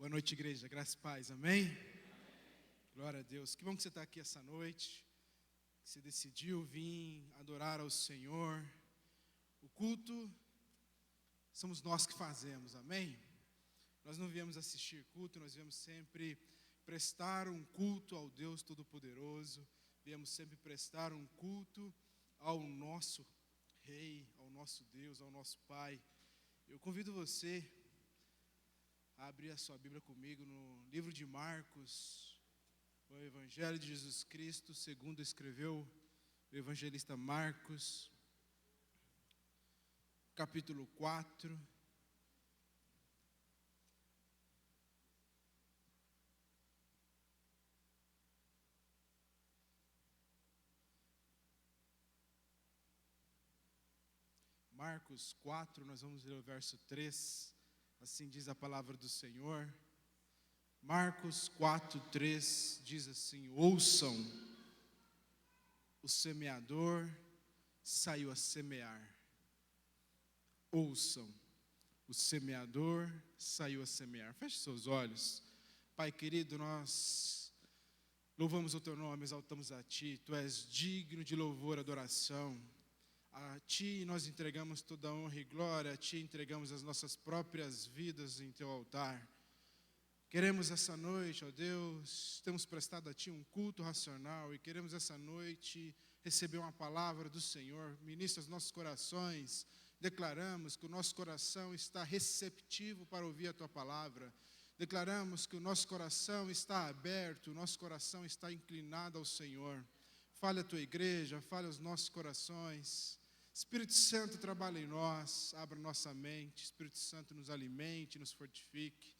Boa noite, igreja. Graça e paz. Amém? Glória a Deus. Que bom que você está aqui essa noite. Que você decidiu vir adorar ao Senhor. O culto somos nós que fazemos. Amém? Nós não viemos assistir culto, nós viemos sempre prestar um culto ao Deus Todo-Poderoso. Viemos sempre prestar um culto ao nosso Rei, ao nosso Deus, ao nosso Pai. Eu convido você a abrir a sua Bíblia comigo no livro de Marcos, o Evangelho de Jesus Cristo, segundo escreveu o evangelista Marcos, capítulo 4. Marcos 4, nós vamos ler o verso 3, assim diz a palavra do Senhor. Marcos 4, 3 diz assim: ouçam, o semeador saiu a semear. Ouçam, o semeador saiu a semear. Feche seus olhos. Pai querido, nós louvamos o Teu nome, exaltamos a Ti. Tu és digno de louvor e adoração. A Ti nós entregamos toda a honra e glória, a Ti entregamos as nossas próprias vidas em Teu altar. Queremos essa noite, ó Deus, temos prestado a Ti um culto racional e queremos essa noite receber uma palavra do Senhor. Ministra os nossos corações, declaramos que o nosso coração está receptivo para ouvir a Tua palavra. Declaramos que o nosso coração está aberto, o nosso coração está inclinado ao Senhor. Fale a Tua igreja, fale aos nossos corações. Espírito Santo trabalha em nós, abra nossa mente. Espírito Santo nos alimente, nos fortifique.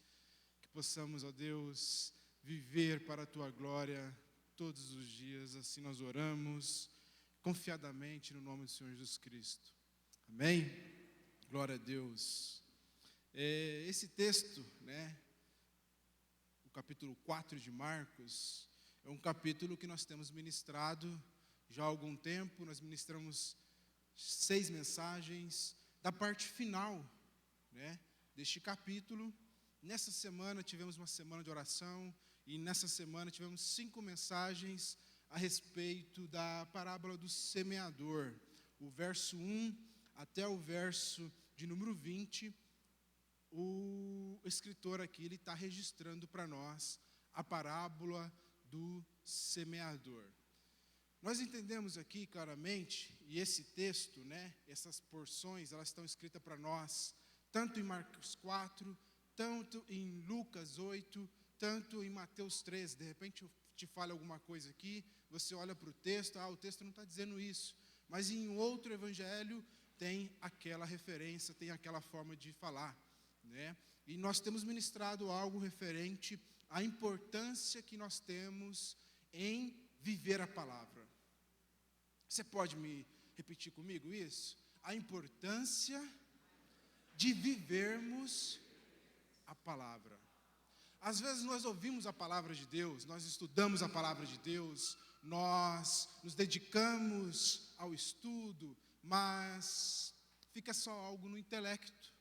Que possamos, ó Deus, viver para a Tua glória todos os dias. Assim nós oramos confiadamente no nome do Senhor Jesus Cristo. Amém? Glória a Deus. Esse texto, o capítulo 4 de Marcos, é um capítulo que nós temos ministrado já há algum tempo. Nós ministramos 6 mensagens da parte final, deste capítulo. Nessa semana tivemos uma semana de oração e nessa semana tivemos 5 mensagens a respeito da parábola do semeador. O verso 1 até o verso de número 20, o escritor aqui ele está registrando para nós a parábola do semeador. Nós entendemos aqui claramente, e esse texto, essas porções, elas estão escritas para nós, tanto em Marcos 4, tanto em Lucas 8, tanto em Mateus 13. De repente eu te falo alguma coisa aqui, você olha para o texto, o texto não está dizendo isso, mas em outro evangelho tem aquela referência, tem aquela forma de falar, E nós temos ministrado algo referente à importância que nós temos em viver a palavra. Você pode me repetir comigo isso? A importância de vivermos a palavra. Às vezes nós ouvimos a palavra de Deus, nós estudamos a palavra de Deus, nós nos dedicamos ao estudo, mas fica só algo no intelecto.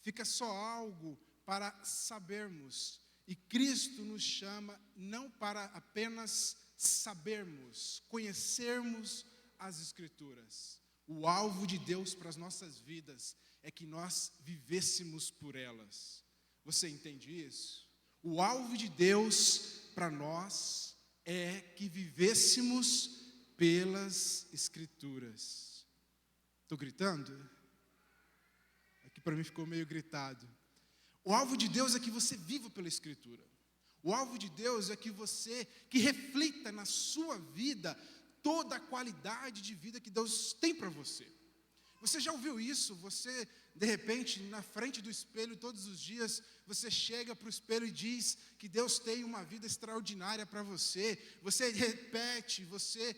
Fica só algo para sabermos. E Cristo nos chama não para apenas sabermos, conhecermos as Escrituras. O alvo de Deus para as nossas vidas é que nós vivêssemos por elas. Você entende isso? O alvo de Deus para nós é que vivêssemos pelas Escrituras. Estou gritando? Aqui para mim ficou meio gritado. O alvo de Deus é que você viva pela Escritura. O alvo de Deus é que reflita na sua vida toda a qualidade de vida que Deus tem para você. Você já ouviu isso? Você, de repente, na frente do espelho, todos os dias, você chega para o espelho e diz que Deus tem uma vida extraordinária para você. Você repete, você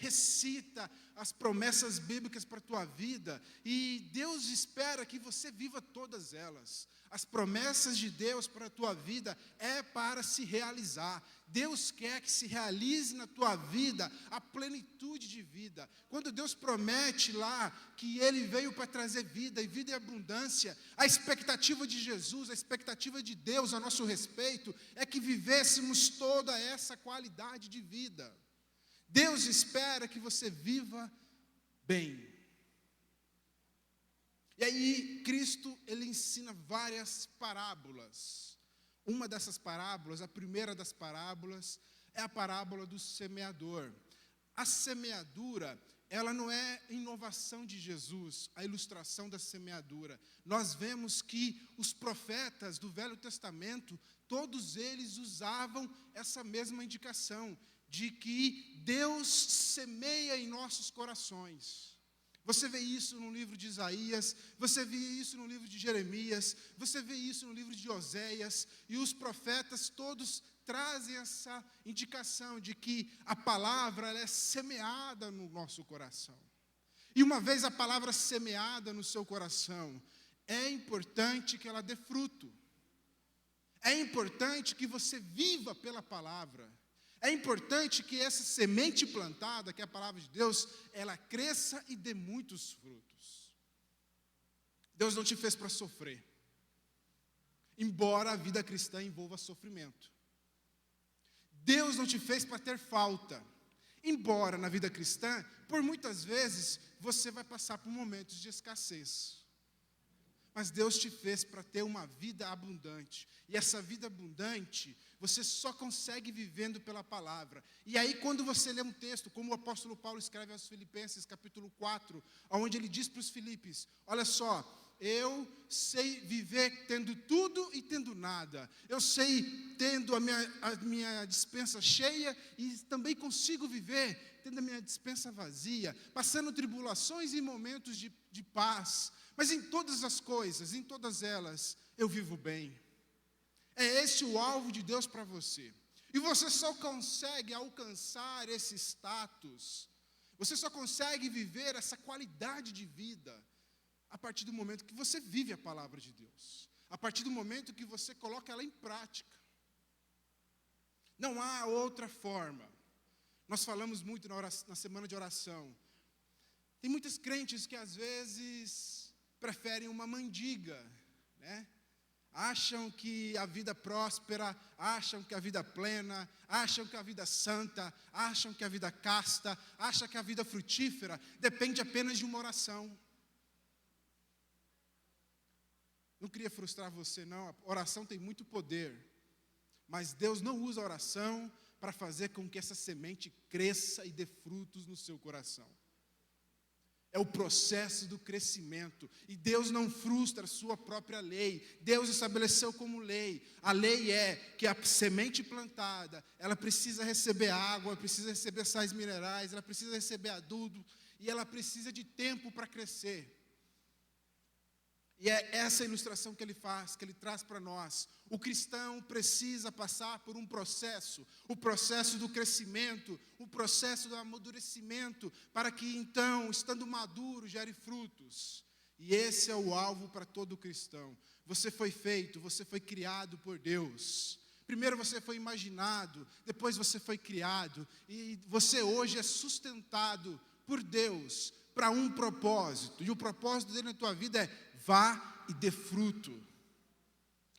recita as promessas bíblicas para a tua vida. E Deus espera que você viva todas elas. As promessas de Deus para a tua vida é para se realizar. Deus quer que se realize na tua vida a plenitude de vida. Quando Deus promete lá que Ele veio para trazer vida e vida em abundância, a expectativa de Jesus, a expectativa de Deus a nosso respeito é que vivêssemos toda essa qualidade de vida. Deus espera que você viva bem. E aí, Cristo, Ele ensina várias parábolas. Uma dessas parábolas, a primeira das parábolas, é a parábola do semeador. A semeadura, ela não é inovação de Jesus, a ilustração da semeadura. Nós vemos que os profetas do Velho Testamento, todos eles usavam essa mesma indicação, de que Deus semeia em nossos corações. Você vê isso no livro de Isaías, você vê isso no livro de Jeremias, você vê isso no livro de Oséias, e os profetas todos trazem essa indicação de que a palavra ela é semeada no nosso coração. E uma vez a palavra semeada no seu coração, é importante que ela dê fruto. É importante que você viva pela palavra. É importante que essa semente plantada, que é a palavra de Deus, ela cresça e dê muitos frutos. Deus não te fez para sofrer, embora a vida cristã envolva sofrimento. Deus não te fez para ter falta, embora na vida cristã, por muitas vezes, você vai passar por momentos de escassez. Mas Deus te fez para ter uma vida abundante. E essa vida abundante, você só consegue vivendo pela palavra. E aí quando você lê um texto, como o apóstolo Paulo escreve aos Filipenses, capítulo 4, onde ele diz para os Filipes, olha só, eu sei viver tendo tudo e tendo nada. Eu sei tendo a minha despensa cheia e também consigo viver tendo a minha despensa vazia, passando tribulações e momentos de paz. Mas em todas as coisas, em todas elas, eu vivo bem. É esse o alvo de Deus para você. E você só consegue alcançar esse status, você só consegue viver essa qualidade de vida a partir do momento que você vive a palavra de Deus. A partir do momento que você coloca ela em prática. Não há outra forma. Nós falamos muito na semana de oração. Tem muitos crentes que às vezes preferem uma mendiga, né? Acham que a vida próspera, acham que a vida plena, acham que a vida santa, acham que a vida casta, acham que a vida frutífera depende apenas de uma oração. Não queria frustrar você, não. A oração tem muito poder, mas Deus não usa a oração para fazer com que essa semente cresça e dê frutos no seu coração. É o processo do crescimento. E Deus não frustra a sua própria lei. Deus estabeleceu como lei. A lei é que a semente plantada, ela precisa receber água, precisa receber sais minerais, ela precisa receber adubo, e ela precisa de tempo para crescer. E é essa ilustração que ele faz, que ele traz para nós. O cristão precisa passar por um processo, o processo do crescimento, o processo do amadurecimento, para que então, estando maduro, gere frutos. E esse é o alvo para todo cristão. Você foi feito, você foi criado por Deus. Primeiro você foi imaginado, depois você foi criado, e você hoje é sustentado por Deus para um propósito. E o propósito dele na tua vida é: vá e dê fruto.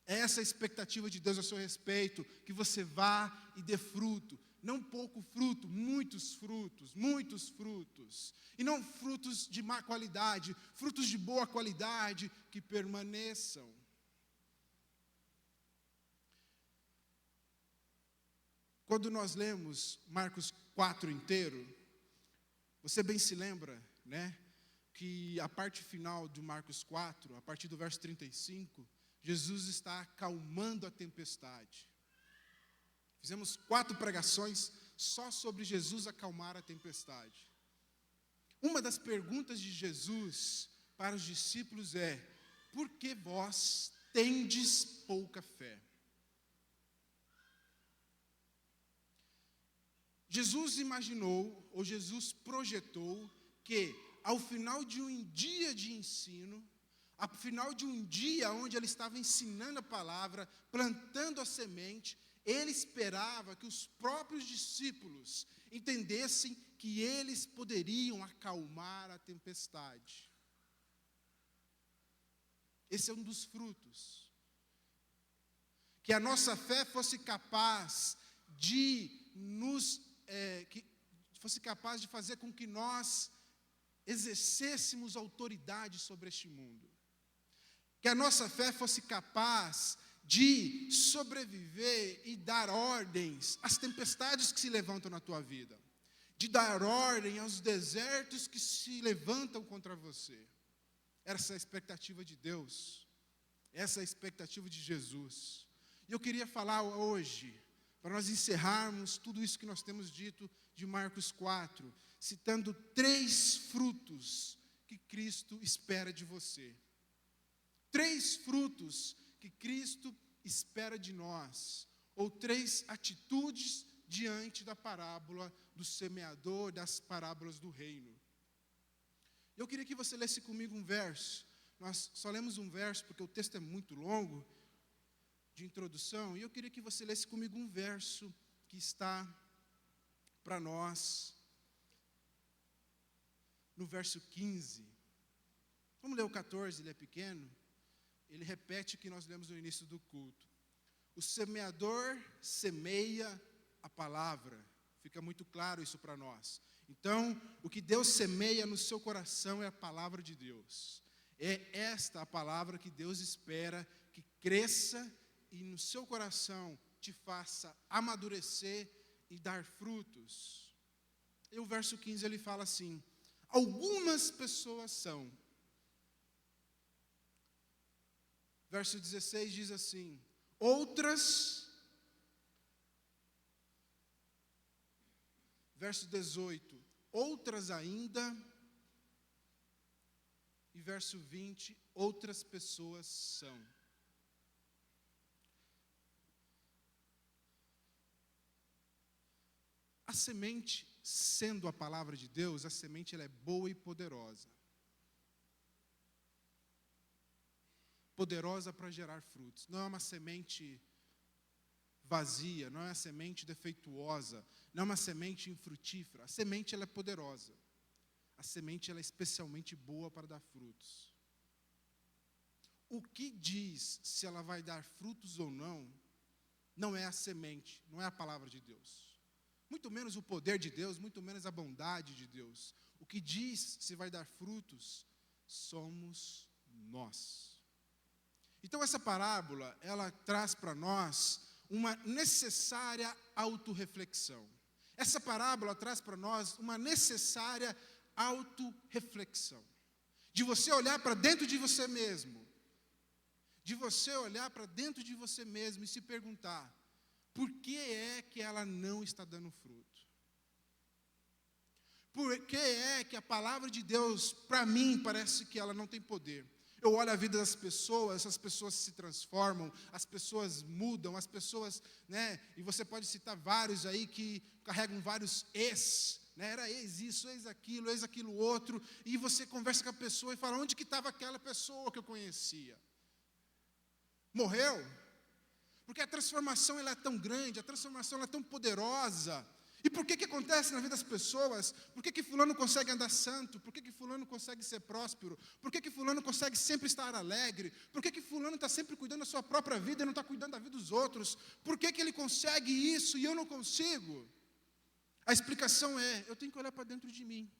Essa é a expectativa de Deus a seu respeito, que você vá e dê fruto. Não pouco fruto, muitos frutos, muitos frutos. E não frutos de má qualidade, frutos de boa qualidade que permaneçam. Quando nós lemos Marcos 4 inteiro, você bem se lembra, né? Que a parte final de Marcos 4, a partir do verso 35, Jesus está acalmando a tempestade. Fizemos 4 pregações só sobre Jesus acalmar a tempestade. Uma das perguntas de Jesus para os discípulos é: por que vós tendes pouca fé? Jesus imaginou, ou Jesus projetou, que ao final de um dia de ensino, ao final de um dia onde ele estava ensinando a palavra, plantando a semente, ele esperava que os próprios discípulos entendessem que eles poderiam acalmar a tempestade. Esse é um dos frutos. Que a nossa fé fosse capaz de fazer com que nós exercêssemos autoridade sobre este mundo. Que a nossa fé fosse capaz de sobreviver e dar ordens às tempestades que se levantam na tua vida. De dar ordem aos desertos que se levantam contra você. Essa é a expectativa de Deus. Essa é a expectativa de Jesus. E eu queria falar hoje, para nós encerrarmos tudo isso que nós temos dito de Marcos 4, citando 3 frutos que Cristo espera de você. 3 frutos que Cristo espera de nós, ou 3 atitudes diante da parábola do semeador, das parábolas do reino. Eu queria que você lesse comigo um verso. Nós só lemos um verso porque o texto é muito longo, de introdução, e eu queria que você lesse comigo um verso que está para nós, no verso 15. Vamos ler o 14, ele é pequeno. Ele repete o que nós lemos no início do culto. O semeador semeia a palavra. Fica muito claro isso para nós. Então, o que Deus semeia no seu coração é a palavra de Deus. É esta a palavra que Deus espera que cresça e no seu coração te faça amadurecer e dar frutos. E o verso 15 ele fala assim: algumas pessoas são. Verso 16 diz assim: outras. Verso 18: outras ainda. E verso 20: outras pessoas são. A semente, sendo a palavra de Deus, a semente ela é boa e poderosa. Poderosa para gerar frutos. Não é uma semente vazia, não é uma semente defeituosa, não é uma semente infrutífera. A semente ela é poderosa. A semente ela é especialmente boa para dar frutos. O que diz se ela vai dar frutos ou não, não é a semente, não é a palavra de Deus. Muito menos o poder de Deus, muito menos a bondade de Deus. O que diz se vai dar frutos, somos nós. Então essa parábola, ela traz para nós uma necessária autorreflexão. Essa parábola traz para nós uma necessária autorreflexão. De você olhar para dentro de você mesmo. De você olhar para dentro de você mesmo e se perguntar: por que é que ela não está dando fruto? Por que é que a palavra de Deus, para mim, parece que ela não tem poder? Eu olho a vida das pessoas, as pessoas se transformam, as pessoas mudam, as pessoas, e você pode citar vários aí que carregam vários era ex isso, ex aquilo outro, e você conversa com a pessoa e fala: onde que estava aquela pessoa que eu conhecia? Morreu? Porque a transformação ela é tão grande, a transformação ela é tão poderosa. E por que acontece na vida das pessoas? Por que fulano consegue andar santo? Por que fulano consegue ser próspero? Por que fulano consegue sempre estar alegre? Por que fulano está sempre cuidando da sua própria vida e não está cuidando da vida dos outros? Por que ele consegue isso e eu não consigo? A explicação é: eu tenho que olhar para dentro de mim.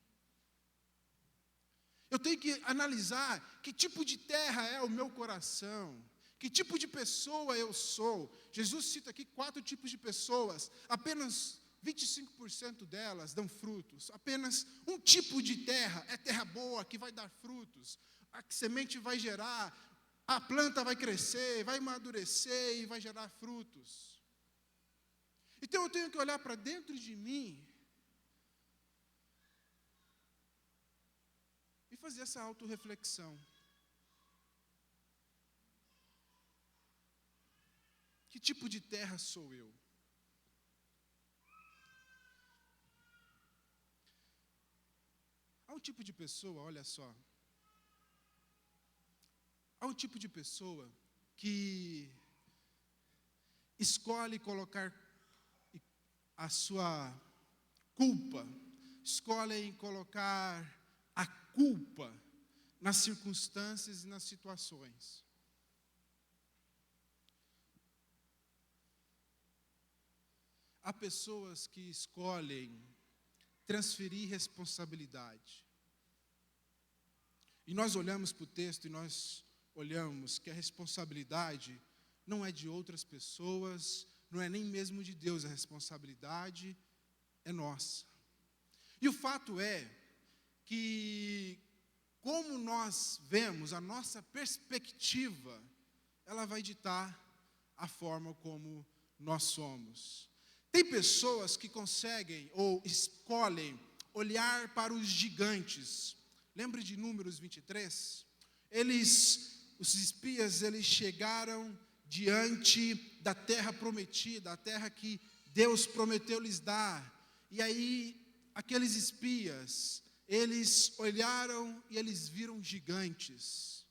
Eu tenho que analisar que tipo de terra é o meu coração. Que tipo de pessoa eu sou? Jesus cita aqui 4 tipos de pessoas. Apenas 25% delas dão frutos. Apenas um tipo de terra é terra boa, que vai dar frutos. A semente vai gerar, a planta vai crescer, vai amadurecer e vai gerar frutos. Então eu tenho que olhar para dentro de mim e fazer essa autorreflexão. Que tipo de terra sou eu? Há um tipo de pessoa, olha só, um tipo de pessoa que escolhe colocar a sua culpa, escolhem colocar a culpa nas circunstâncias e nas situações. Há pessoas que escolhem transferir responsabilidade. E nós olhamos para o texto e nós olhamos que a responsabilidade não é de outras pessoas, não é nem mesmo de Deus, a responsabilidade é nossa. E o fato é que, como nós vemos, a nossa perspectiva, ela vai ditar a forma como nós somos. Tem pessoas que conseguem ou escolhem olhar para os gigantes. Lembra de Números 23? Os espias, eles chegaram diante da terra prometida, a terra que Deus prometeu lhes dar. E aí, aqueles espias, eles olharam e eles viram gigantes.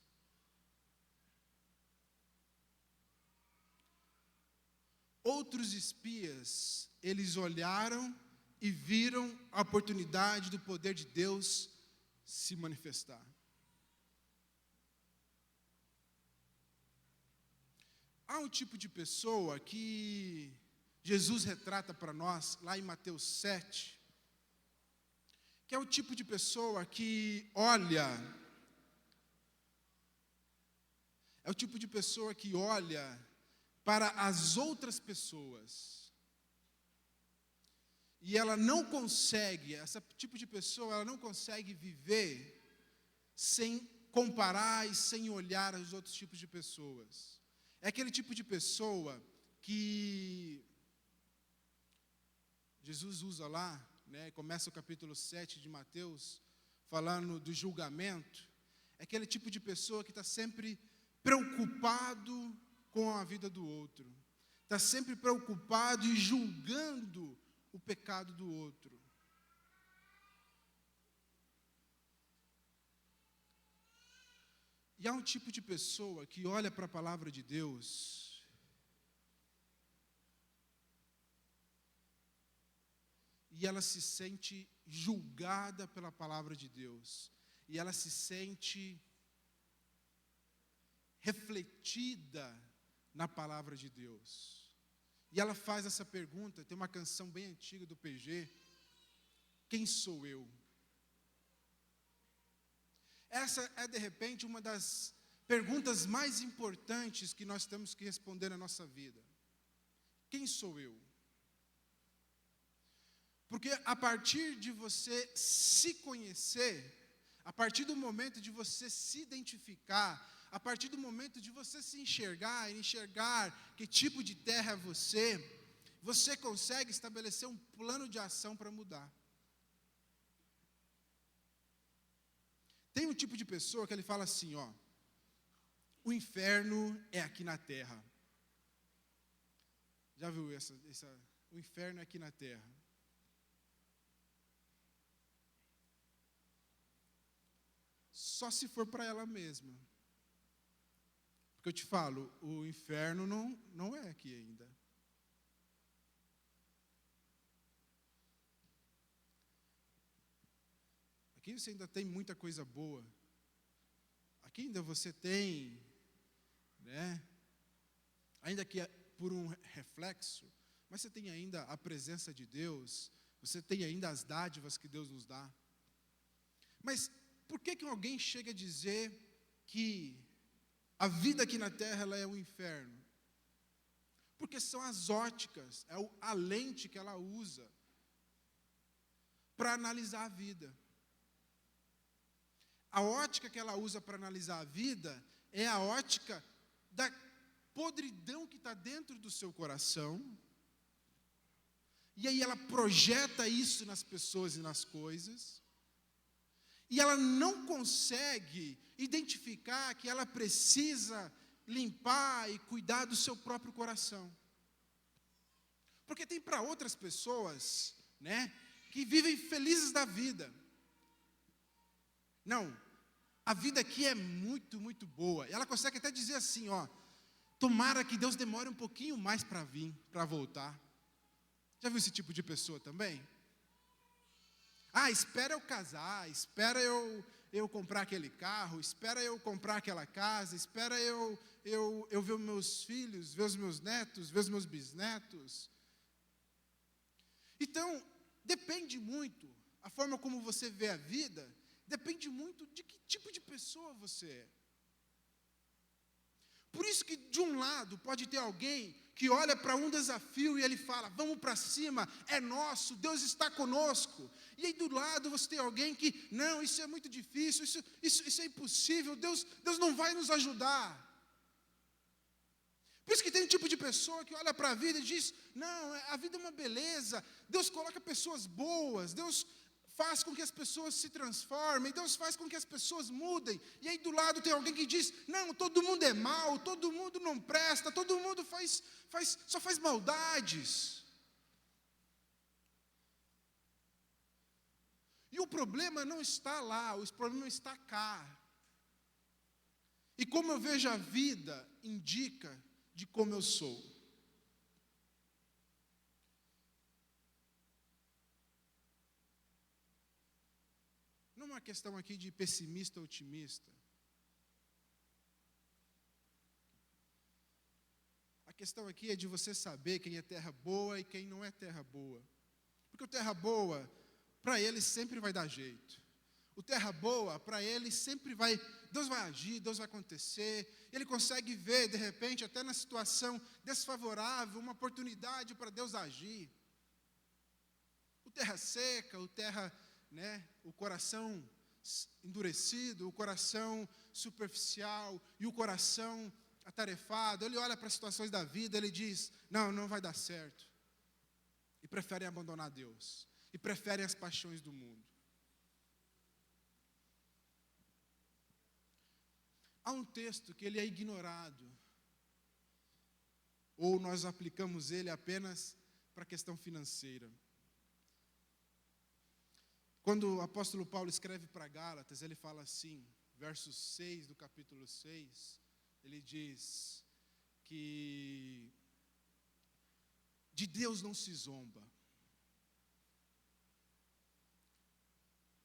Outros espias, eles olharam e viram a oportunidade do poder de Deus se manifestar. Há um tipo de pessoa que Jesus retrata para nós, lá em Mateus 7, que é o tipo de pessoa que olha, para as outras pessoas, e ela não consegue, esse tipo de pessoa, ela não consegue viver sem comparar e sem olhar os outros tipos de pessoas. É aquele tipo de pessoa que Jesus usa lá, né, começa o capítulo 7 de Mateus, falando do julgamento. É aquele tipo de pessoa que está sempre preocupado com a vida do outro. Está sempre preocupado e julgando o pecado do outro. E há um tipo de pessoa que olha para a palavra de Deus e ela se sente julgada pela palavra de Deus. E ela se sente refletida na palavra de Deus. E ela faz essa pergunta, tem uma canção bem antiga do PG, quem sou eu? Essa é, de repente, uma das perguntas mais importantes que nós temos que responder na nossa vida. Quem sou eu? Porque a partir de você se conhecer, a partir do momento de você se identificar, a partir do momento de você se enxergar que tipo de terra é você consegue estabelecer um plano de ação para mudar. Tem um tipo de pessoa que ele fala assim, ó, o inferno é aqui na terra. Já viu o inferno é aqui na terra. Só se for para ela mesma. Porque eu te falo, o inferno não é aqui ainda. Aqui você ainda tem muita coisa boa. Aqui ainda você tem, né? Ainda que por um reflexo, mas você tem ainda a presença de Deus, você tem ainda as dádivas que Deus nos dá. Mas por que alguém chega a dizer que a vida aqui na terra ela é um inferno? Porque são as óticas, a lente que ela usa para analisar a vida. A ótica que ela usa para analisar a vida é a ótica da podridão que está dentro do seu coração. E aí ela projeta isso nas pessoas e nas coisas. E ela não consegue identificar que ela precisa limpar e cuidar do seu próprio coração. Porque tem para outras pessoas, né, que vivem felizes da vida. Não, a vida aqui é muito, muito boa. Ela consegue até dizer assim, ó, tomara que Deus demore um pouquinho mais para vir, para voltar. Já viu esse tipo de pessoa também? Ah, espera eu casar, espera eu comprar aquele carro, espera eu comprar aquela casa, espera eu ver os meus filhos, ver os meus netos, ver os meus bisnetos. Então, depende muito, a forma como você vê a vida, depende muito de que tipo de pessoa você é. Por isso que, de um lado, pode ter alguém que olha para um desafio e ele fala, vamos para cima, é nosso, Deus está conosco. E aí, do lado, você tem alguém que, não, isso é muito difícil, isso é impossível, Deus não vai nos ajudar. Por isso que tem um tipo de pessoa que olha para a vida e diz, não, a vida é uma beleza, Deus coloca pessoas boas, Deus faz com que as pessoas se transformem, Deus faz com que as pessoas mudem. E aí do lado tem alguém que diz, não, todo mundo é mau, todo mundo não presta, todo mundo só faz maldades. E o problema não está lá, o problema está cá. E como eu vejo a vida, indica de como eu sou. Não é uma questão aqui de pessimista ou otimista. A questão aqui é de você saber quem é terra boa e quem não é terra boa. Porque o terra boa, para ele sempre vai dar jeito. O terra boa, para ele sempre vai, Deus vai agir, Deus vai acontecer. Ele consegue ver, de repente, até na situação desfavorável, uma oportunidade para Deus agir. O terra seca, o terra, o coração endurecido, o coração superficial e o coração atarefado, ele olha para as situações da vida, ele diz, não vai dar certo. E preferem abandonar Deus. E preferem as paixões do mundo. Há um texto que ele é ignorado. Ou nós aplicamos ele apenas para a questão financeira. Quando o apóstolo Paulo escreve para Gálatas, ele fala assim, verso 6 do capítulo 6, ele diz que de Deus não se zomba.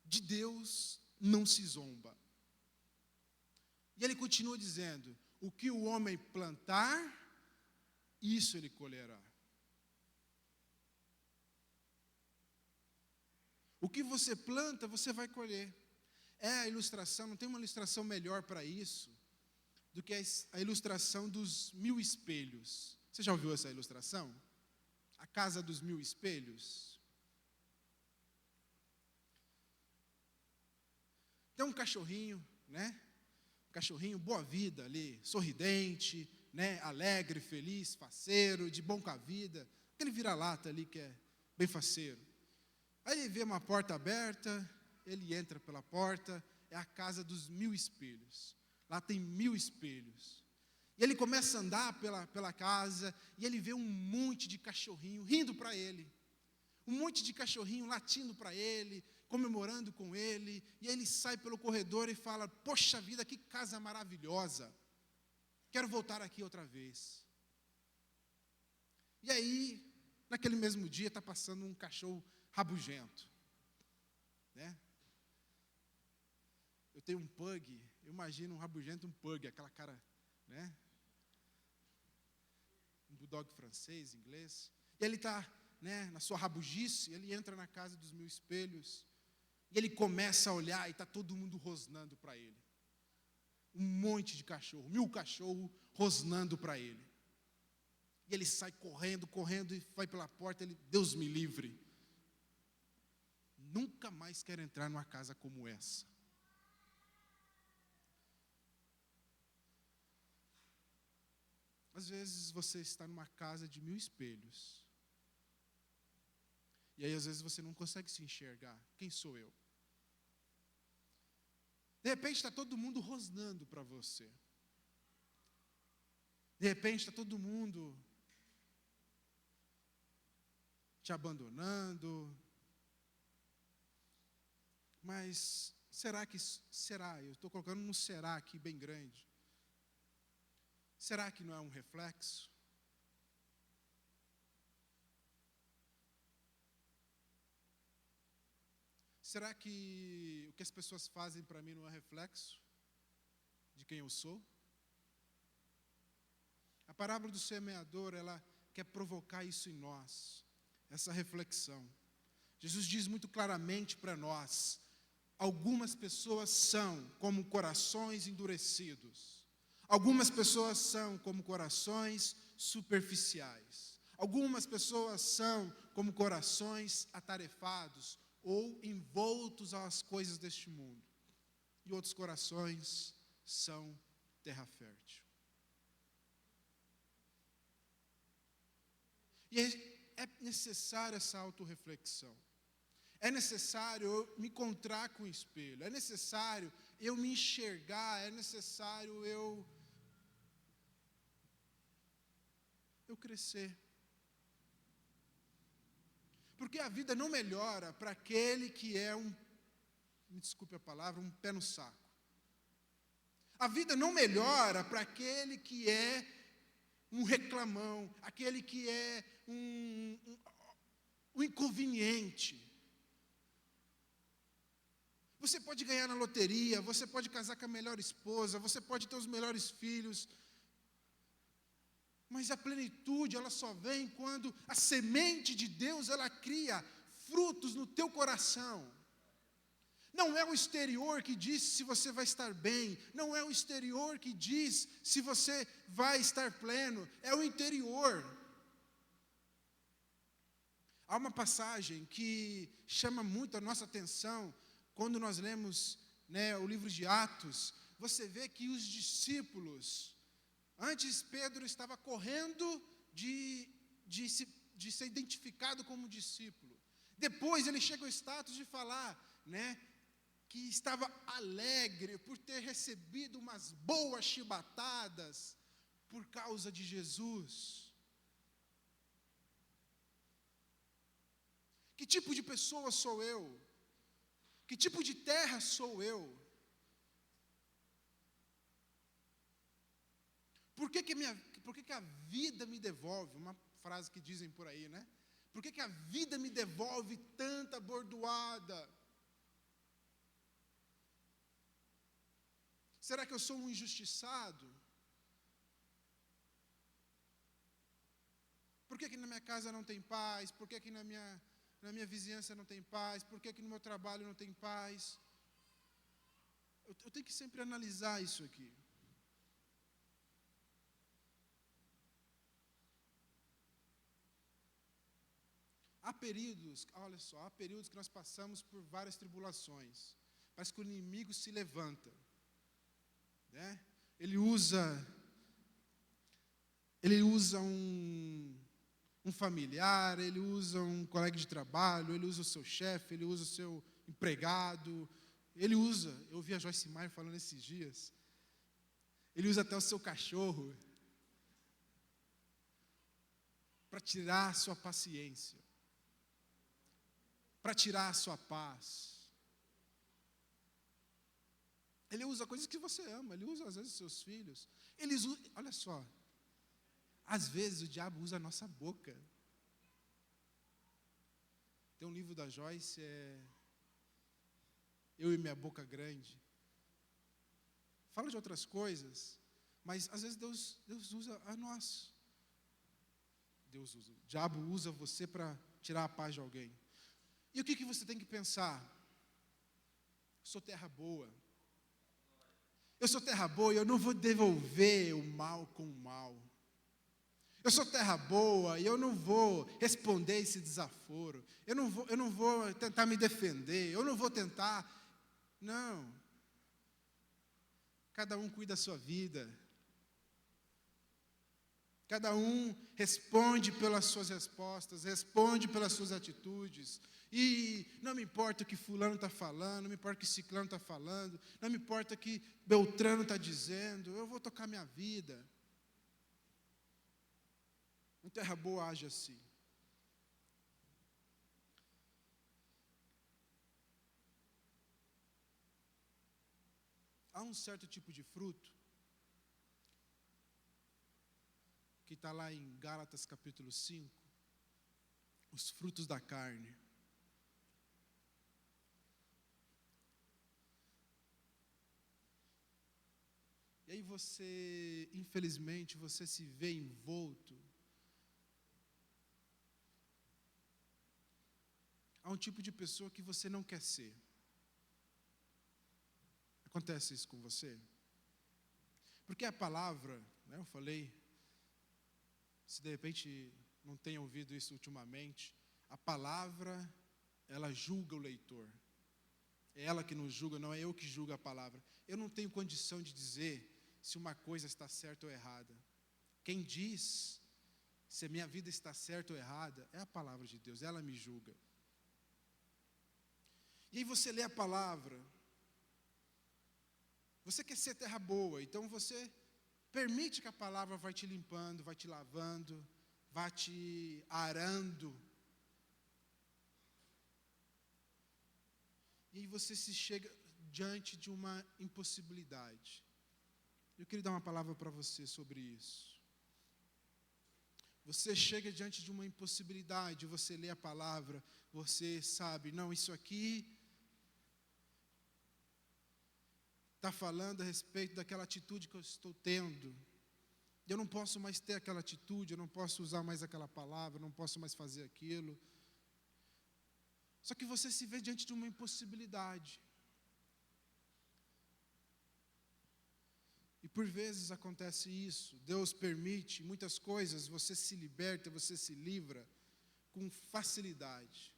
De Deus não se zomba. E ele continua dizendo, o que o homem plantar, isso ele colherá. O que você planta, você vai colher. É a ilustração, não tem uma ilustração melhor para isso do que a ilustração dos 1000 espelhos. Você já ouviu essa ilustração? A casa dos 1000 espelhos. Tem um cachorrinho, Um cachorrinho boa vida ali, sorridente, alegre, feliz, faceiro, de bom com a vida. Aquele vira-lata ali que é bem faceiro. Aí ele vê uma porta aberta, ele entra pela porta, é a casa dos 1000 espelhos. Lá tem 1000 espelhos. E ele começa a andar pela casa, e ele vê um monte de cachorrinho rindo para ele. Um monte de cachorrinho latindo para ele, comemorando com ele. E aí ele sai pelo corredor e fala, poxa vida, que casa maravilhosa. Quero voltar aqui outra vez. E aí, naquele mesmo dia, está passando um cachorro rabugento, Eu tenho um pug, eu imagino um rabugento, um pug, aquela cara, Um bulldog francês, inglês. E ele está, na sua rabugice, ele entra na casa dos 1000 espelhos, e ele começa a olhar, e está todo mundo rosnando para ele. Um monte de cachorro, 1000 cachorros rosnando para ele. E ele sai correndo, e vai pela porta, ele, Deus me livre. Nunca mais quero entrar numa casa como essa. Às vezes você está numa casa de 1000 espelhos. E aí às vezes você não consegue se enxergar. Quem sou eu? De repente está todo mundo rosnando para você. De repente está todo mundo te abandonando. Mas será? Eu estou colocando um será aqui bem grande. Será que não é um reflexo? Será que o que as pessoas fazem para mim não é reflexo de quem eu sou? A parábola do semeador, ela quer provocar isso em nós, essa reflexão. Jesus diz muito claramente para nós: algumas pessoas são como corações endurecidos. Algumas pessoas são como corações superficiais. Algumas pessoas são como corações atarefados ou envoltos às coisas deste mundo. E outros corações são terra fértil. E é necessária essa autorreflexão. É necessário eu me encontrar com o espelho. É necessário eu me enxergar. É necessário eu crescer. Porque a vida não melhora para aquele que é me desculpe a palavra, um pé no saco. A vida não melhora para aquele que é um reclamão, aquele que é um inconveniente. Você pode ganhar na loteria, você pode casar com a melhor esposa, você pode ter os melhores filhos, mas a plenitude, ela só vem quando a semente de Deus, ela cria frutos no teu coração. Não é o exterior que diz se você vai estar bem, não é o exterior que diz se você vai estar pleno, é o interior. Há uma passagem que chama muito a nossa atenção, quando nós lemos, o livro de Atos. Você vê que os discípulos, antes Pedro estava correndo de ser identificado como discípulo. Depois ele chega ao status de falar, que estava alegre por ter recebido umas boas chibatadas por causa de Jesus. Que tipo de pessoa sou eu? Que tipo de terra sou eu? Por que a vida me devolve? Uma frase que dizem por aí, né? Por que a vida me devolve tanta bordoada? Será que eu sou um injustiçado? Por que na minha casa não tem paz? Por que na minha vizinhança não tem paz? Por que no meu trabalho não tem paz? Eu tenho que sempre analisar isso aqui. Há períodos que nós passamos por várias tribulações. Parece que o inimigo se levanta. Ele usa um familiar, ele usa um colega de trabalho, ele usa o seu chefe, ele usa o seu empregado, eu ouvi a Joyce Meyer falando esses dias, ele usa até o seu cachorro para tirar a sua paciência, para tirar a sua paz. Ele usa coisas que você ama, ele usa às vezes seus filhos. Olha só, às vezes o diabo usa a nossa boca. Tem um livro da Joyce, Eu e Minha Boca Grande. Fala de outras coisas, mas às vezes Deus usa a nós. O diabo usa você para tirar a paz de alguém. E o que você tem que pensar? Eu sou terra boa. Eu sou terra boa e eu não vou devolver o mal com o mal. Eu sou terra boa e eu não vou responder esse desaforo. Eu não vou tentar me defender. Eu não vou tentar. Não. Cada um cuida da sua vida. Cada um responde pelas suas respostas, responde pelas suas atitudes. E não me importa o que fulano está falando, não me importa o que ciclano está falando, não me importa o que Beltrano está dizendo, eu vou tocar minha vida. Uma terra boa age assim. Há um certo tipo de fruto está lá em Gálatas capítulo 5, os frutos da carne. E aí você, infelizmente, você se vê envolto a um tipo de pessoa que você não quer ser. Acontece isso com você? Porque a palavra, né, eu falei, se de repente não tem ouvido isso ultimamente, a palavra, ela julga o leitor. É ela que nos julga, não é eu que julgo a palavra. Eu não tenho condição de dizer se uma coisa está certa ou errada. Quem diz se a minha vida está certa ou errada é a palavra de Deus, ela me julga. E aí você lê a palavra, você quer ser terra boa, então você permite que a palavra vai te limpando, vai te lavando, vai te arando. E aí você se chega diante de uma impossibilidade. Eu queria dar uma palavra para você sobre isso. Você chega diante de uma impossibilidade, você lê a palavra, você sabe, não, isso aqui está falando a respeito daquela atitude que eu estou tendo. Eu não posso mais ter aquela atitude, eu não posso usar mais aquela palavra, eu não posso mais fazer aquilo. Só que você se vê diante de uma impossibilidade. E por vezes acontece isso, Deus permite muitas coisas, você se liberta, você se livra com facilidade.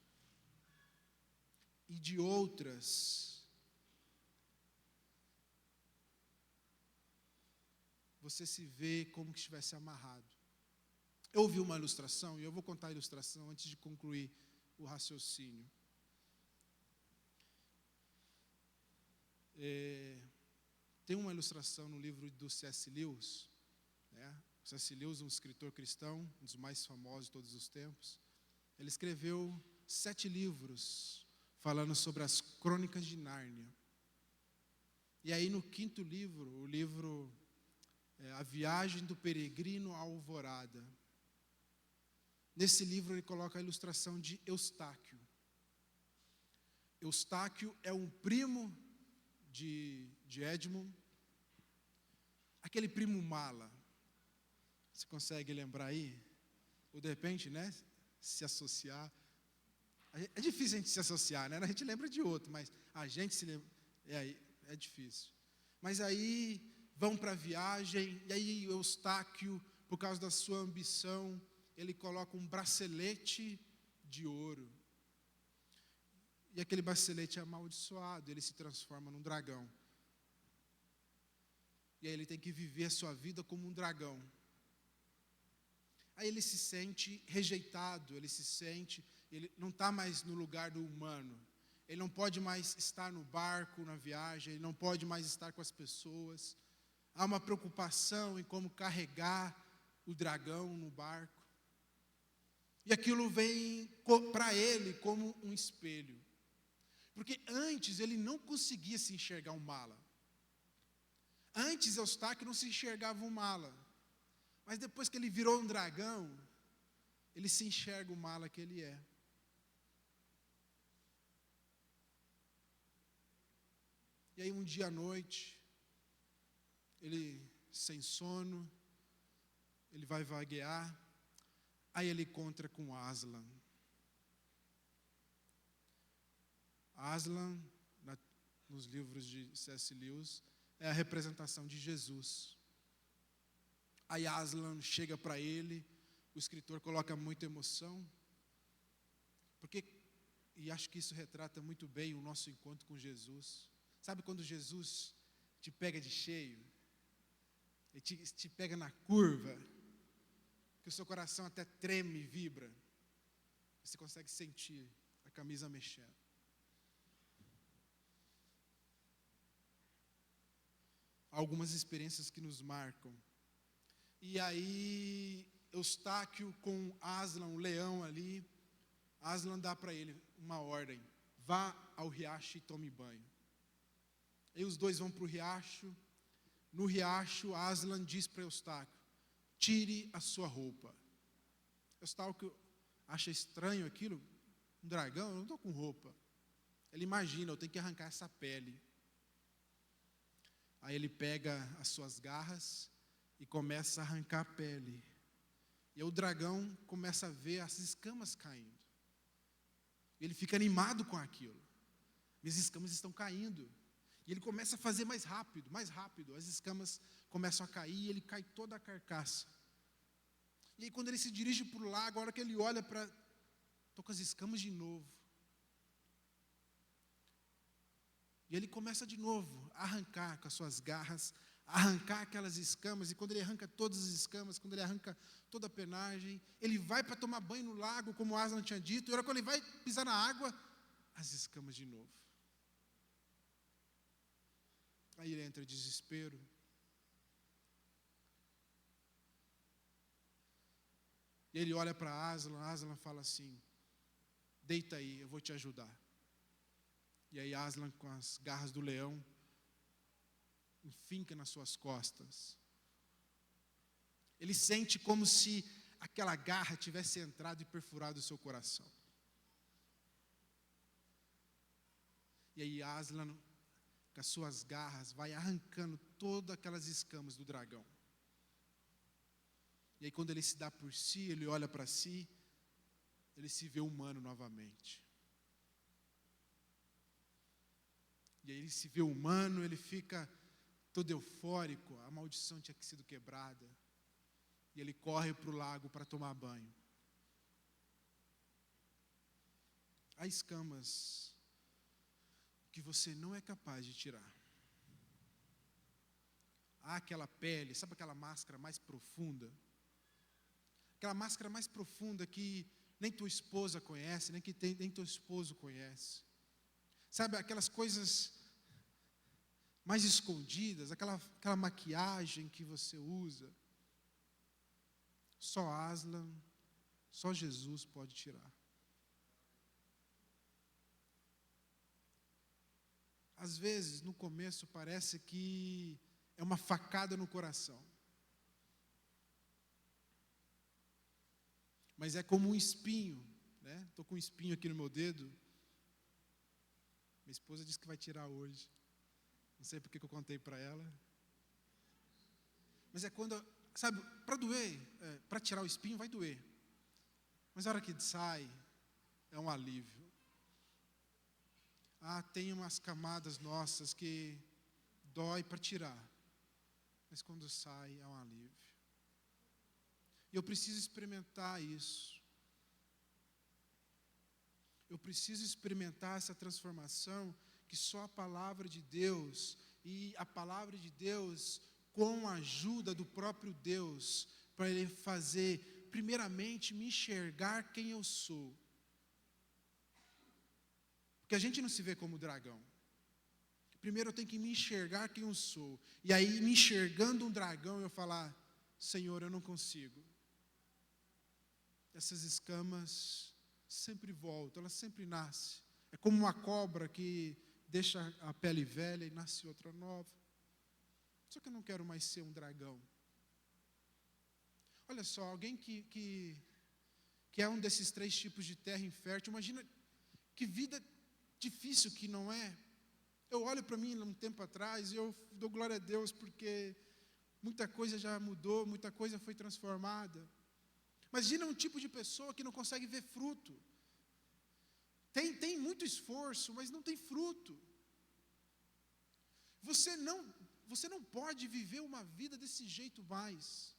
E de outras, você se vê como que estivesse amarrado. Eu ouvi uma ilustração, e eu vou contar a ilustração antes de concluir o raciocínio. Tem uma ilustração no livro do C.S. Lewis, né? C.S. Lewis, um escritor cristão, um dos mais famosos de todos os tempos. Ele escreveu 7 livros falando sobre as crônicas de Nárnia. E aí no 5º livro, o livro A Viagem do Peregrino à Alvorada. Nesse livro ele coloca a ilustração de Eustáquio. Eustáquio é um primo de Edmund, aquele primo mala. Você consegue lembrar aí? Ou de repente, né, se associar. É difícil a gente se associar, né? A gente lembra de outro, mas a gente se lembra. É difícil. Mas aí vão para a viagem, e aí Eustáquio, por causa da sua ambição, ele coloca um bracelete de ouro. E aquele bracelete é amaldiçoado, ele se transforma num dragão. E aí ele tem que viver a sua vida como um dragão. Aí ele se sente rejeitado, ele não está mais no lugar do humano. Ele não pode mais estar no barco, na viagem, ele não pode mais estar com as pessoas. Há uma preocupação em como carregar o dragão no barco. E aquilo vem para ele como um espelho. Porque antes ele não conseguia se enxergar um mala. Antes Eustáquio não se enxergava um mala. Mas depois que ele virou um dragão, ele se enxerga o mala que ele é. E aí um dia à noite, ele sem sono, ele vai vaguear, aí ele encontra com Aslan. Aslan, nos livros de C.S. Lewis, é a representação de Jesus. Aí Aslan chega para ele, o escritor coloca muita emoção, e acho que isso retrata muito bem o nosso encontro com Jesus. Sabe quando Jesus te pega de cheio, ele te pega na curva, que o seu coração até treme e vibra, você consegue sentir a camisa mexendo. Algumas experiências que nos marcam. E aí, Eustáquio com Aslan, um leão ali, Aslan dá para ele uma ordem: vá ao riacho e tome banho. Aí os dois vão para o riacho. No riacho, Aslan diz para Eustáquio: tire a sua roupa. Eustáquio acha estranho aquilo, um dragão, eu não estou com roupa. Ele imagina, eu tenho que arrancar essa pele. Aí ele pega as suas garras e começa a arrancar a pele. E aí o dragão começa a ver as escamas caindo. Ele fica animado com aquilo. Minhas escamas estão caindo. E ele começa a fazer mais rápido, mais rápido. As escamas começam a cair e ele cai toda a carcaça. E aí quando ele se dirige para o lago, a hora que ele olha para... Estou com as escamas de novo. E ele começa de novo a arrancar com as suas garras, a arrancar aquelas escamas. E quando ele arranca todas as escamas, quando ele arranca toda a penagem, ele vai para tomar banho no lago, como Aslan tinha dito. E a hora que ele vai pisar na água, as escamas de novo. Aí ele entra em desespero. E ele olha para Aslan fala assim: deita aí, eu vou te ajudar. E aí Aslan, com as garras do leão, enfinca nas suas costas. Ele sente como se aquela garra tivesse entrado e perfurado o seu coração. E aí Aslan, com as suas garras, vai arrancando todas aquelas escamas do dragão. E aí quando ele se dá por si, ele olha para si, ele se vê humano novamente. E aí ele se vê humano, ele fica todo eufórico, a maldição tinha sido quebrada. E ele corre para o lago para tomar banho. Há escamas que você não é capaz de tirar. Há aquela pele, sabe aquela máscara mais profunda? Aquela máscara mais profunda que nem tua esposa conhece, nem teu esposo conhece. Sabe, aquelas coisas mais escondidas, aquela maquiagem que você usa. Só Aslan, só Jesus pode tirar. Às vezes, no começo, parece que é uma facada no coração. Mas é como um espinho, né? Estou com um espinho aqui no meu dedo. Minha esposa disse que vai tirar hoje. Não sei porque que eu contei para ela. Mas é quando, sabe, para doer, para tirar o espinho vai doer. Mas a hora que sai, é um alívio. Tem umas camadas nossas que dói para tirar. Mas quando sai, é um alívio. E eu preciso experimentar isso. Eu preciso experimentar essa transformação que só a palavra de Deus, e a palavra de Deus com a ajuda do próprio Deus, para Ele fazer, primeiramente, me enxergar quem eu sou. Porque a gente não se vê como dragão. Primeiro eu tenho que me enxergar quem eu sou. E aí, me enxergando um dragão, eu falar: Senhor, eu não consigo. Essas escamas sempre voltam, elas sempre nascem. É como uma cobra que deixa a pele velha e nasce outra nova. Só que eu não quero mais ser um dragão. Olha só, alguém que é um desses 3 tipos de terra infértil, imagina que vida difícil que não é. Eu olho para mim um tempo atrás e eu dou glória a Deus porque muita coisa já mudou, muita coisa foi transformada. Imagina um tipo de pessoa que não consegue ver fruto. Tem muito esforço, mas não tem fruto. Você não pode viver uma vida desse jeito mais.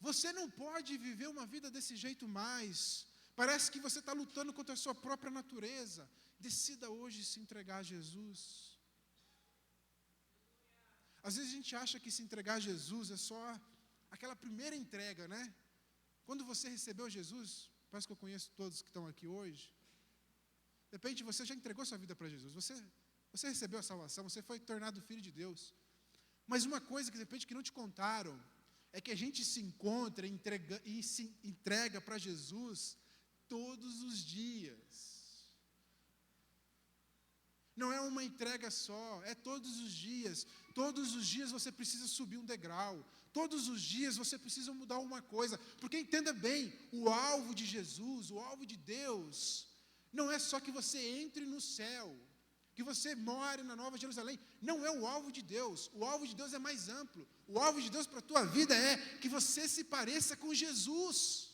Você não pode viver uma vida desse jeito mais. Parece que você está lutando contra a sua própria natureza. Decida hoje se entregar a Jesus. Às vezes a gente acha que se entregar a Jesus é só aquela primeira entrega, né? Quando você recebeu Jesus, parece que eu conheço todos que estão aqui hoje. De repente você já entregou sua vida para Jesus. Você recebeu a salvação, você foi tornado filho de Deus. Mas uma coisa que de repente que não te contaram é que a gente se encontra e se entrega para Jesus todos os dias. Não é uma entrega só, é todos os dias. Todos os dias você precisa subir um degrau. Todos os dias você precisa mudar uma coisa. Porque entenda bem, o alvo de Jesus, o alvo de Deus, não é só que você entre no céu, que você more na Nova Jerusalém. Não é o alvo de Deus. O alvo de Deus é mais amplo. O alvo de Deus para a tua vida é que você se pareça com Jesus.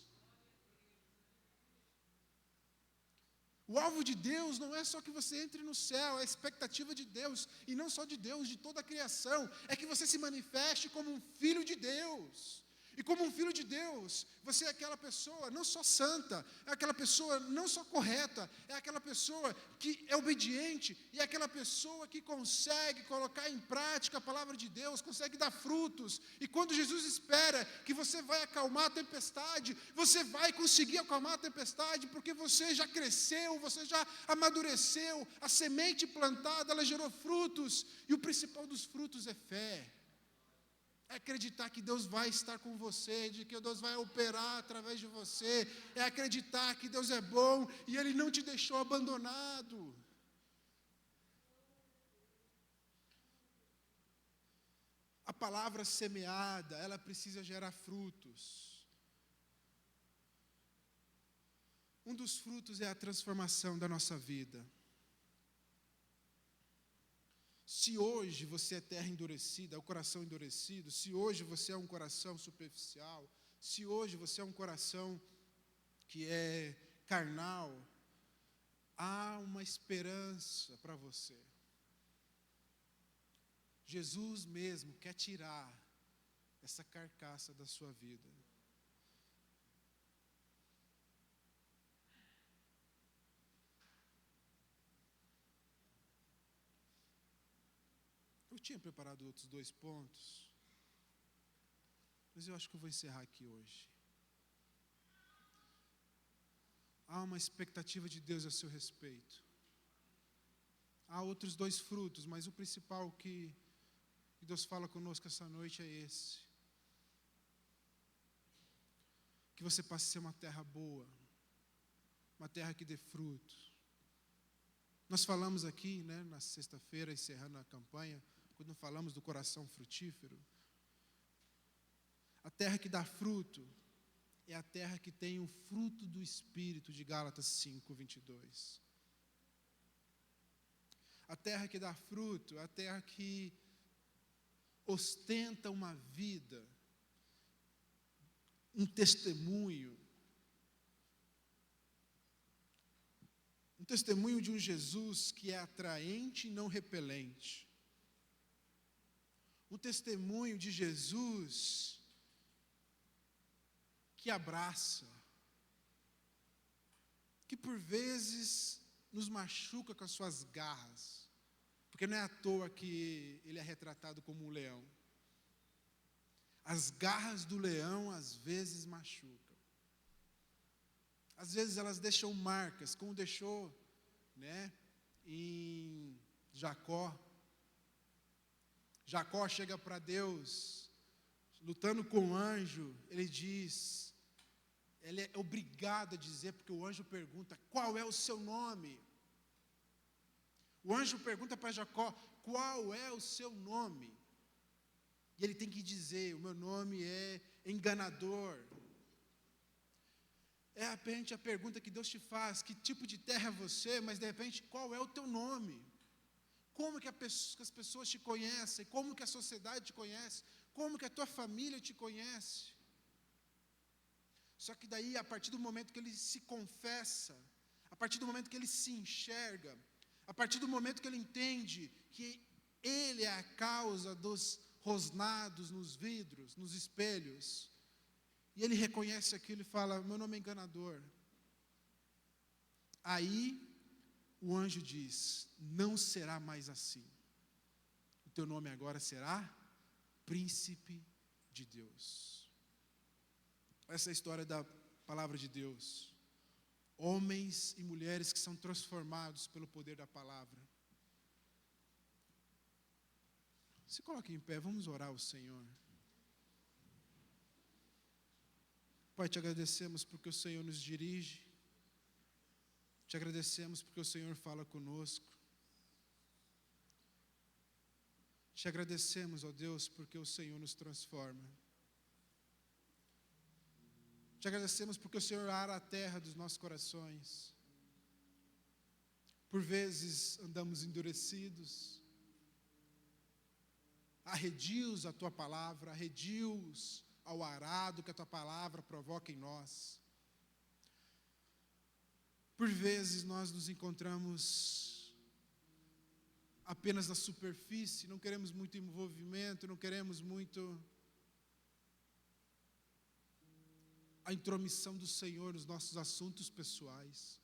O alvo de Deus não é só que você entre no céu, é a expectativa de Deus, e não só de Deus, de toda a criação, é que você se manifeste como um filho de Deus. E como um filho de Deus, você é aquela pessoa não só santa, é aquela pessoa não só correta, é aquela pessoa que é obediente, e é aquela pessoa que consegue colocar em prática a palavra de Deus, consegue dar frutos. E quando Jesus espera que você vai acalmar a tempestade, você vai conseguir acalmar a tempestade, porque você já cresceu, você já amadureceu, a semente plantada, ela gerou frutos, e o principal dos frutos é fé. É acreditar que Deus vai estar com você, de que Deus vai operar através de você. É acreditar que Deus é bom e Ele não te deixou abandonado. A palavra semeada, ela precisa gerar frutos. Um dos frutos é a transformação da nossa vida. Se hoje você é terra endurecida, é o coração endurecido, se hoje você é um coração superficial, se hoje você é um coração que é carnal, há uma esperança para você. Jesus mesmo quer tirar essa carcaça da sua vida. Eu tinha preparado outros 2 pontos, mas eu acho que eu vou encerrar aqui hoje. Há uma expectativa de Deus a seu respeito. Há outros 2 frutos, mas o principal que Deus fala conosco essa noite é esse. Que você passe a ser uma terra boa, uma terra que dê fruto. Nós falamos aqui, na sexta-feira, encerrando a campanha, quando falamos do coração frutífero, a terra que dá fruto é a terra que tem o fruto do Espírito, de Gálatas 5:22. A terra que dá fruto é a terra que ostenta uma vida, um testemunho de um Jesus que é atraente e não repelente. O testemunho de Jesus que abraça, que por vezes nos machuca com as suas garras, porque não é à toa que ele é retratado como um leão. As garras do leão às vezes machucam. Às vezes elas deixam marcas, como deixou, em Jacó. Jacó chega para Deus, lutando com o anjo, ele é obrigado a dizer, porque o anjo pergunta, qual é o seu nome? O anjo pergunta para Jacó, qual é o seu nome? E ele tem que dizer, o meu nome é enganador. É de repente a pergunta que Deus te faz, que tipo de terra é você, mas de repente, qual é o teu nome? Como que as pessoas te conhecem? Como que a sociedade te conhece? Como que a tua família te conhece? Só que daí, a partir do momento que ele se confessa, a partir do momento que ele se enxerga, a partir do momento que ele entende que ele é a causa dos rosnados nos vidros, nos espelhos, e ele reconhece aquilo e fala, meu nome é enganador. Aí, o anjo diz, não será mais assim. O teu nome agora será Príncipe de Deus. Essa é a história da palavra de Deus. Homens e mulheres que são transformados pelo poder da palavra. Se coloque em pé, vamos orar ao Senhor. Pai, te agradecemos porque o Senhor nos dirige. Te agradecemos porque o Senhor fala conosco. Te agradecemos, ó Deus, porque o Senhor nos transforma. Te agradecemos porque o Senhor ara a terra dos nossos corações. Por vezes andamos endurecidos, arredios à Tua palavra, arredios ao arado que a Tua palavra provoca em nós. Por vezes nós nos encontramos apenas na superfície, não queremos muito envolvimento, não queremos muito a intromissão do Senhor nos nossos assuntos pessoais.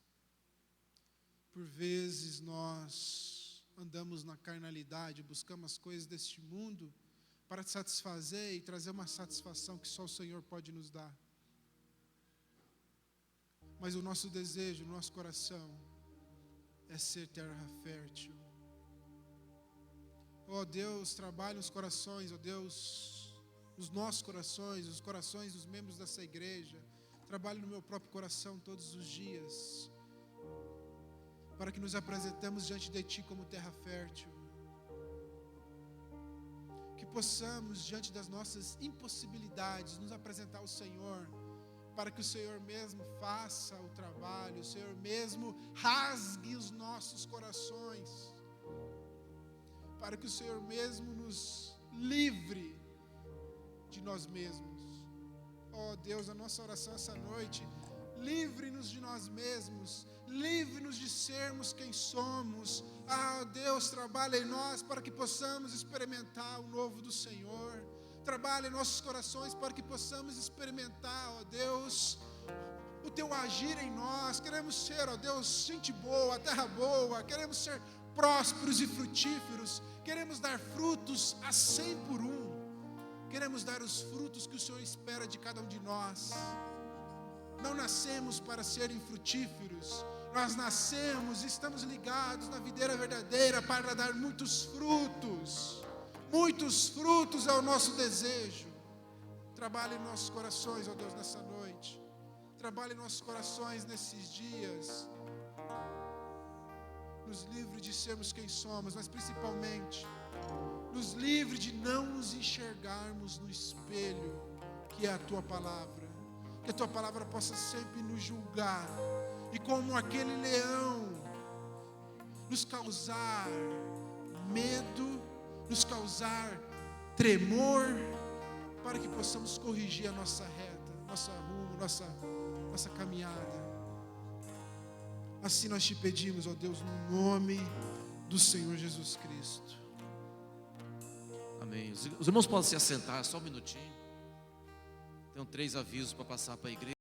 Por vezes nós andamos na carnalidade, buscamos as coisas deste mundo para te satisfazer e trazer uma satisfação que só o Senhor pode nos dar. Mas o nosso desejo, o nosso coração é ser terra fértil. Ó Deus, trabalhe nos corações, ó Deus, nos nossos corações, os corações dos membros dessa igreja. Trabalhe no meu próprio coração todos os dias, para que nos apresentemos diante de Ti como terra fértil. Que possamos, diante das nossas impossibilidades, nos apresentar ao Senhor, para que o Senhor mesmo faça o trabalho, o Senhor mesmo rasgue os nossos corações, para que o Senhor mesmo nos livre de nós mesmos. Ó Deus, a nossa oração essa noite, livre-nos de nós mesmos, livre-nos de sermos quem somos. Ah, Deus, trabalha em nós para que possamos experimentar o novo do Senhor. Trabalha em nossos corações para que possamos experimentar, ó Deus, o Teu agir em nós. Queremos ser, ó Deus, gente boa, terra boa. Queremos ser prósperos e frutíferos. Queremos dar frutos a 100 por 1. Queremos dar os frutos que o Senhor espera de cada um de nós. Não nascemos para serem frutíferos. Nós nascemos e estamos ligados na videira verdadeira para dar muitos frutos. Muitos frutos é o nosso desejo. Trabalhe em nossos corações, ó Deus, nessa noite. Trabalhe em nossos corações nesses dias. Nos livre de sermos quem somos, mas principalmente nos livre de não nos enxergarmos no espelho, que é a Tua palavra. Que a Tua palavra possa sempre nos julgar e, como aquele leão, nos causar medo, nos causar tremor, para que possamos corrigir a nossa reta, nossa rumo, nossa caminhada. Assim nós Te pedimos, ó Deus, no nome do Senhor Jesus Cristo. Amém. Os irmãos podem se assentar só um minutinho. Tenho 3 avisos para passar para a igreja.